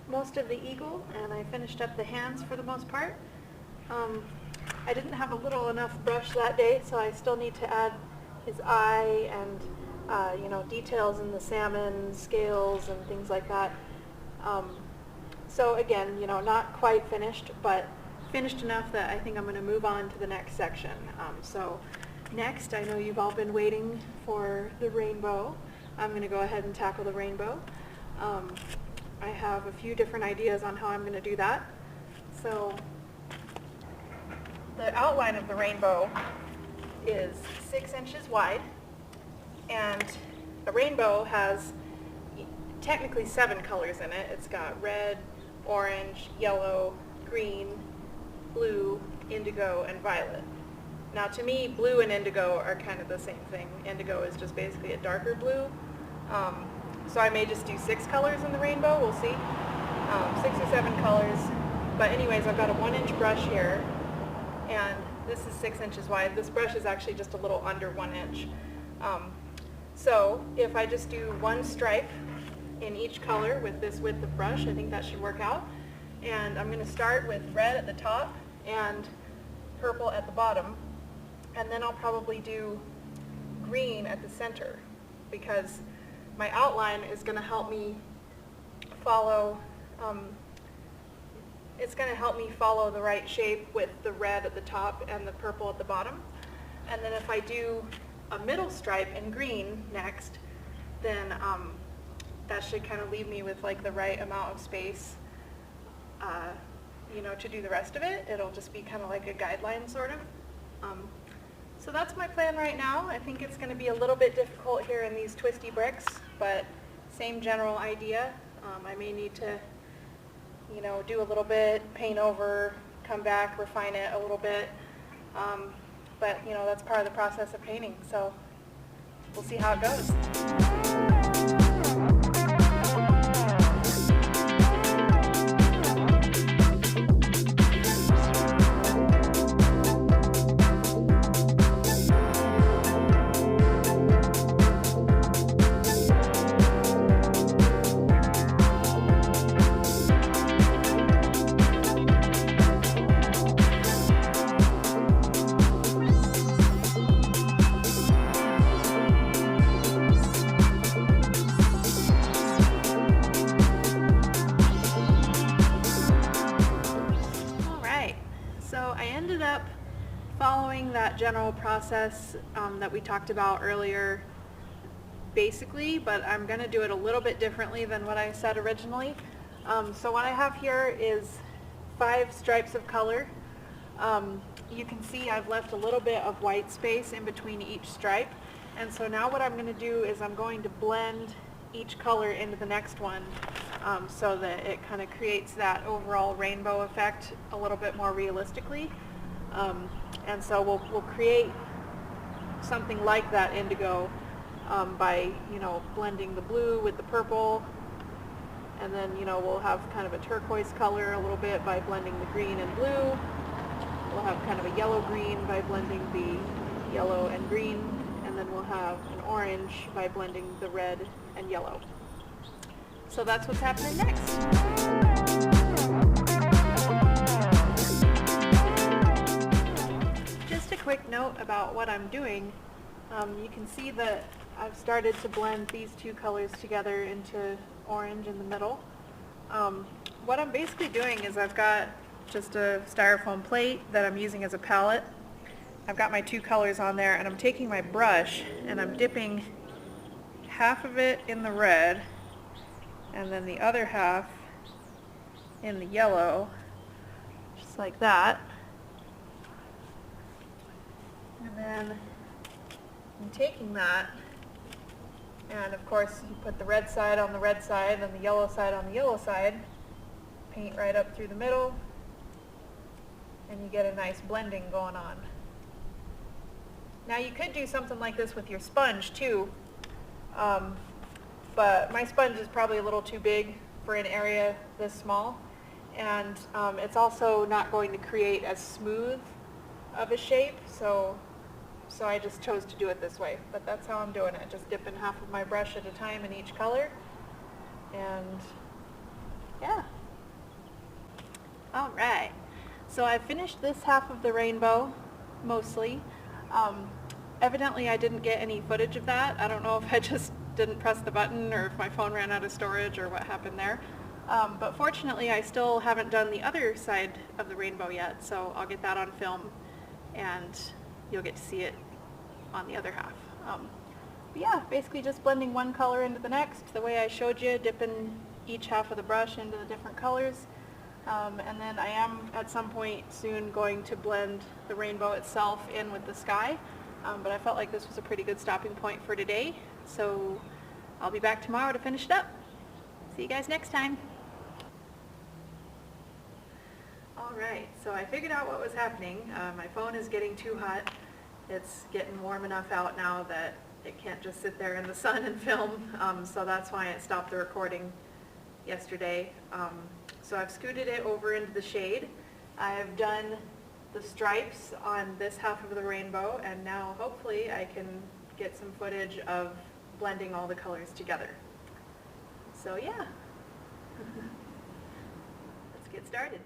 most of the eagle, and I finished up the hands for the most part. I didn't have a little enough brush that day, so I still need to add his eye and details in the salmon scales and things like that. So again, not quite finished, but finished enough that I think I'm going to move on to the next section. So next, I know you've all been waiting for the rainbow. I'm going to go ahead and tackle the rainbow. I have a few different ideas on how I'm going to do that. So the outline of the rainbow is 6 inches wide, and a rainbow has technically 7 colors in it. It's got red, orange, yellow, green, blue, indigo, and violet. Now to me, blue and indigo are kind of the same thing. Indigo is just basically a darker blue. So I may just do 6 colors in the rainbow, we'll see. 6 or 7 colors. But anyways, I've got a 1-inch brush here, and this is 6 inches wide. This brush is actually just a little under 1 inch. So if I just do 1 stripe in each color with this width of brush, I think that should work out. And I'm going to start with red at the top and purple at the bottom, and then I'll probably do green at the center, because my outline is going to help me follow the right shape with the red at the top and the purple at the bottom. And then if I do a middle stripe in green next, then that should kind of leave me with like the right amount of space to do the rest of it. It'll just be kind of like a guideline sort of. So that's my plan right now. I think it's going to be a little bit difficult here in these twisty bricks, but same general idea. I may need to do a little bit, paint over, come back, refine it a little bit. But that's part of the process of painting, so we'll see how it goes. Following that general process that we talked about earlier, basically, but I'm going to do it a little bit differently than what I said originally. So what I have here is 5 stripes of color. You can see I've left a little bit of white space in between each stripe, and so now what I'm going to do is I'm going to blend each color into the next one, so that it kind of creates that overall rainbow effect a little bit more realistically. And so we'll create something like that indigo by blending the blue with the purple, and then we'll have kind of a turquoise color a little bit by blending the green and blue. We'll have kind of a yellow-green by blending the yellow and green, and then we'll have an orange by blending the red and yellow. So that's what's happening next. Quick note about what I'm doing. You can see that I've started to blend these 2 colors together into orange in the middle. What I'm basically doing is I've got just a styrofoam plate that I'm using as a palette. I've got my 2 colors on there, and I'm taking my brush and I'm dipping half of it in the red and then the other half in the yellow, just like that. And then I'm taking that, and of course you put the red side on the red side and the yellow side on the yellow side, paint right up through the middle, and you get a nice blending going on. Now you could do something like this with your sponge too, but my sponge is probably a little too big for an area this small, and it's also not going to create as smooth of a shape, so I just chose to do it this way. But that's how I'm doing it, just dipping half of my brush at a time in each color, and yeah. All right, so I finished this half of the rainbow, mostly. Evidently I didn't get any footage of that. I don't know if I just didn't press the button or if my phone ran out of storage or what happened there. But fortunately I still haven't done the other side of the rainbow yet, so I'll get that on film and you'll get to see it on the other half. But yeah, basically just blending one color into the next, the way I showed you, dipping each half of the brush into the different colors. And then I am at some point soon going to blend the rainbow itself in with the sky, but I felt like this was a pretty good stopping point for today, so I'll be back tomorrow to finish it up. See you guys next time. Alright, so I figured out what was happening. My phone is getting too hot. It's getting warm enough out now that it can't just sit there in the sun and film, so that's why it stopped the recording yesterday. So I've scooted it over into the shade. I've done the stripes on this half of the rainbow, and now hopefully I can get some footage of blending all the colors together. So yeah, let's get started.